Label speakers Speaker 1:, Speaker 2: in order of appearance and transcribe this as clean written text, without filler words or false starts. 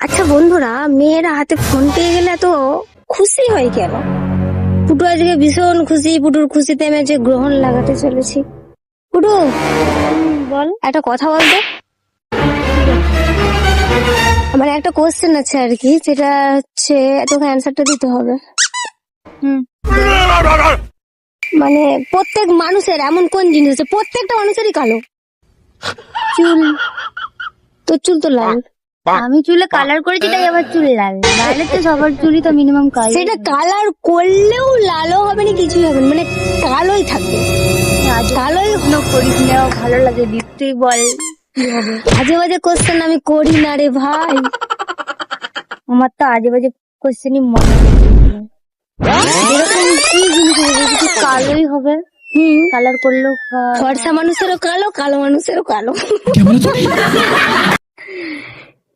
Speaker 1: আচ্ছা বন্ধুরা, মেয়েরা হাতে ফোন পেয়ে গেলে তো খুশি হয় কেন? পুটু আজকে ভীষণ খুশি। পুটুর খুশিতে আমি যে গ্রহণ লাগাতে চলেছি। পুটু,
Speaker 2: বল।
Speaker 1: একটা কথা বলতো। আমার একটা কোশ্চেন আছে আর কি, যেটা হচ্ছে তোকে অ্যান্সারটা দিতে হবে।
Speaker 2: হুম।
Speaker 1: মানে প্রত্যেক মানুষের এমন কোন জিনিস আছে, প্রত্যেকটা মানুষেরই কালো
Speaker 2: চুল।
Speaker 1: তোর চুল তো লাল।
Speaker 2: আমি চুলে কালার করেছি তাই আবার চুল লাল, নাহলে তো সবার চুলই তো মিনিমাম কালো।
Speaker 1: সেটা কালার করলেও লালও হবে না, কিছুই হবে না, মানে কালোই থাকবে। কালোই
Speaker 2: করিস না, ভালো লাগে দেখতে। বল কি হবে?
Speaker 1: আজে বাজে কোশ্চেন আমি করি না রে ভাই।
Speaker 2: আমার তো আজে বাজে কোশ্চেনই মনে এরকম কি জিনিস হবে যেটা কালোই হবে? কালার করলেও
Speaker 1: ফর্সা মানুষেরও কালো, কালো মানুষেরও কালো।